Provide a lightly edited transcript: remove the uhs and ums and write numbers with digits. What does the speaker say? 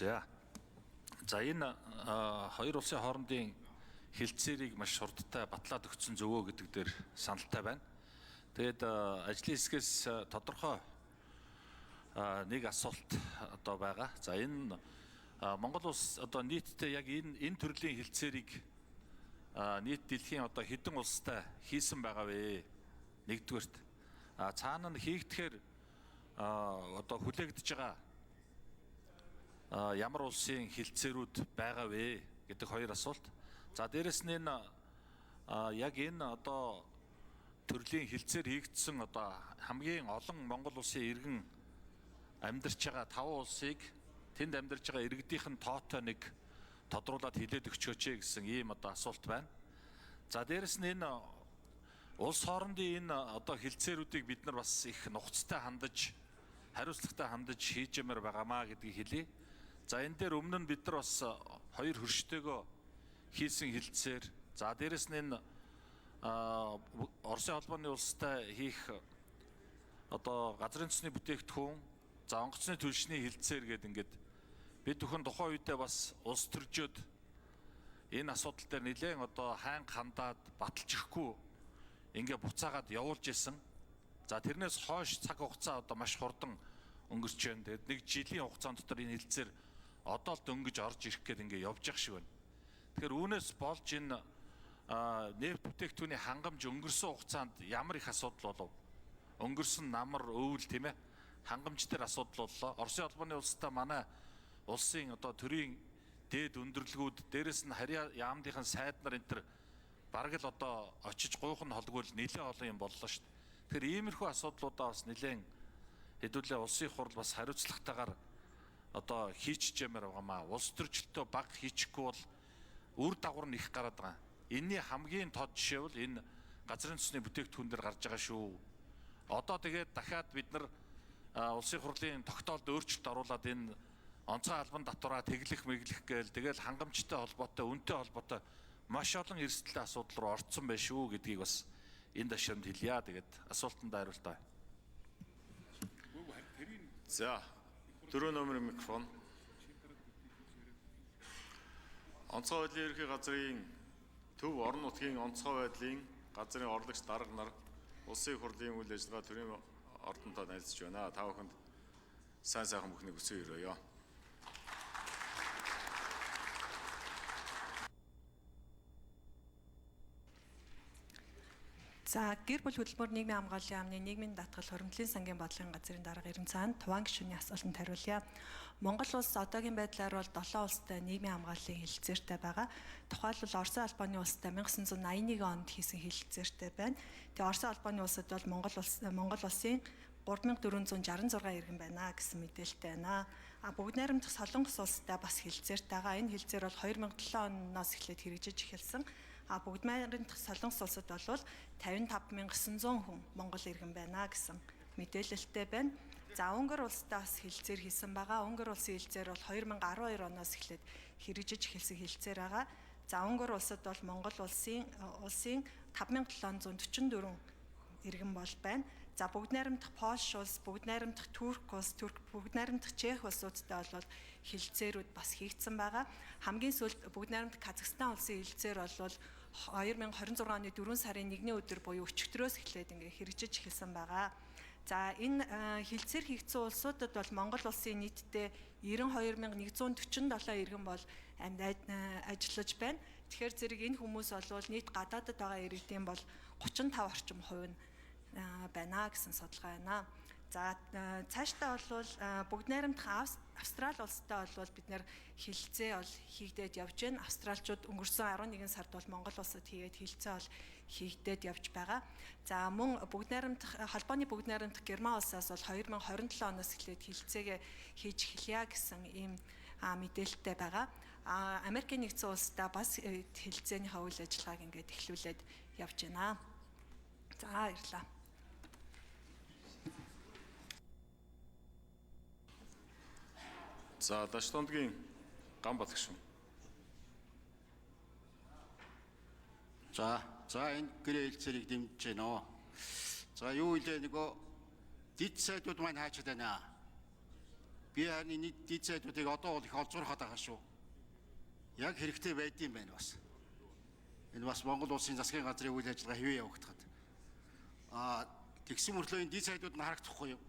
За энэ хоёр улсын хоорондын хилцээрийг маш хурдтай батлаад өгсөн зөвөө гэдэг дээр саналтай байна. Тэгээд ажлын хэсгээс тодорхой нэг асуулт одоо байгаа. За энэ Монгол улс одоо нийтдээ яг энэ төрлийн хилцээрийг нийт дэлхийн одоо хэдэн улстай хийсэн байгаа вэ? Нэгдүгээрт цаана нь хийгдэхээр одоо хүлээгдэж байгаа ямар улсын хилцээрүүд байгаа вэ гэдэг хоёр асуулт. За дээрэс нь энэ яг энэ одоо төрлийн хилцээр хийгдсэн одоо хамгийн олон Монгол улсын иргэн амьдарч байгаа 5 улсыг тэнд амьдарч байгаа иргэдийнх нь тоотой нэг тодруулаад хилээд өгчөөч гэсэн ийм одоо асуулт байна. За дээрэс нь энэ улс хоорондын энэ одоо хилцээрүүдийг бид нар бас их нухацтай хандаж хариуцлагатай хандаж хийж ямаар байгаамаа гэдгийг хэлье. За энэ дээр өмнө нь бид нар бас хоёр хөрштэйгөө хийсэн хилцээр. За дээрэс нь энэ Оросын холбооны улстай хийх одоо газрын төсний бүтээгдэхүүн, за онгоцны түлшний хилцээр гэдэг ингээд бид бүхэн тухайн үедээ бас улс төржөөд энэ асуудал дээр нэлээд одоо хайн хандаад баталж ирэхгүй ингээ буцаагаад явуулж исэн. За тэрнээс хойш цаг хугацаа одоо маш хурдан өнгөрч байна. Тэгээд нэг жилийн хугацаанд дотор энэ хилцээр одоо л дөнгөж орж ирэх гээд ингээ явж явах шиг байна. Тэгэхээр үүнээс болж энэ нефт бүтээгдэхүүний хангамж өнгөрсөн хугацаанд ямар их асуудал болов? Өнгөрсөн намар өвөл тийм ээ хангамж дээр асуудал боллоо. Оросын холбооны улстай манай улсын одоо төрийн дээд өндөрлгүүд дээрэс нь харьяа яамдынхан сайд нар энэ төр бараг л одоо очиж гуйхан холгвол нэлээд олон юм боллоо шүү дээ. Тэгэхээр иймэрхүү асуудлуудаа бас нэлээд хэдүүлээ улсын хурл бас хариуцлагатайгаар одоо хийчих юмар байгаамаа. Улс төрчлөлтөө баг хийчихгүй бол үр дагавар нь их гараад байгаа. Энийний хамгийн тод жишээ бол энэ газрын төсний бүтээгдэхүүн дээр гарч байгаа шүү. Одоо тэгээд дахиад бид нар улсын хурлын тогтоолд өөрчлөлт оруулаад энэ онцгой албан татвараа тэглэх мэглэх гээл тэгэл хангамжтай холбоотой үнэтэй холбоотой маш олон эрсдэлтэй асуудал руу орцсон байх шүү гэдгийг бас энэ ташаанд хэлье. Тэгээд асуултанд хариултаа. За 4 номерын микрофон. Онцгой байдлын ерхий газрын төв орон нутгийн онцгой байдлын газрын орлогч дарга нар улсын хурлын үйл ажиллагаа төрийн ордонтой найзаж байна. Та бүхэнд сайн сайхан бүхнийг хүсье өрөөё. За гэр бүл хөтөлбөр нийгмийн хамгааллын яамны нийгмийн даатгал хуримтлын сангийн бодлогын газрын дарга Эрен цаана Туван гишүүний асуултанд хариулъя. Монгол улс одоогийн байдлаар бол 7 улстай нийгмийн хамгааллын хэлэлцээртэй байгаа. Тухайлбал Оросын албаны улстай 1981 онд хийсэн хэлэлцээртэй байна. Тэгээ Оросын албаны улсад бол Монгол улсын 3466 иргэн байна гэсэн мэдээлэлтэй байна. Бүгд найрамдах Солонгос улстай бас хэлэлцээртэй байгаа. Энэ хэлэлцээр бол 2007 оноос эхлээд хэрэгжиж эхэлсэн. Бүгд найрамдах Солонгос улсад бол 55900 хүн Монгол иргэн байна гэсэн мэдээлэлтэй байна. За Унгар улстай бас хэлэлцээр хийсэн байгаа. Унгар улсын хэлэлцээр бол 2012 оноос эхлээд хэрэгжиж эхэлсэн хэлэлцээр байгаа. За Унгар улсад бол Монгол улсын 5744 иргэн бол байна. За бүгд найрамдах Польш улс, бүгд найрамдах Турк улс, бүгд найрамдах Чех улсуудтай бол хэлэлцээрүүд бас хийгдсэн байгаа. Хамгийн сүүлд бүгд найрамдах Казахстан улсын хэлэлцээр бол 2026 оны 4 сарын 1-ний өдөр буюу өчигдрөөс эхлээд ингээ хэрэгжиж эхэлсэн байгаа. За энэ хэлэлцээр хийгдсэн улсуудад бол Монгол улсын нийтдээ 92147 иргэн бол ажиллаж байна. Тэгэхээр зэрэг энэ хүмүүс бол нийт гадаадд байгаа иргэдийн бол 35% орчим хувь нь байна гэсэн судалгаа байна. За цаашдаа бол бүгд найрамдах Австрали улстай бол бид нэр хэлэлцээ бол хийгдээд явж байна. Австралчууд өнгөрсөн 11 сард бол Монгол улсад хийгээд хэлэлцээ бол хийгдээд явж байгаа. За мөн бүгд найрамдах холбооны бүгд найрамдах Герман улсаас бол 2027 оноос эхлээд хэлэлцээгээ хийж эхэлье гэсэн ийм мэдээлэлтэй байгаа. Америкийн нэгдсэн улстай бас хэлэлцээнийхээ үйл ажиллагааг ингээд эхлүүлээд явж байна. За баярлалаа. За Дашдондгийн Ганбат гишүүн. За энэ гэрээ хэлцээрийг дэмжиж байна. За юу илээ нөгөө дид сайдууд маань хаачаад байна. Би харин нийт дид сайдуудыг одоо бол их олзуурхаад байгаа шүү. Яг хэрэгтэй байдсан байна бас. Энэ бас Монгол улсын засгийн газрын үйл ажиллагаа хэвээ явагдахад. Тэгсэн мөртлөө энэ дид сайдууд нь харагдахгүй юу?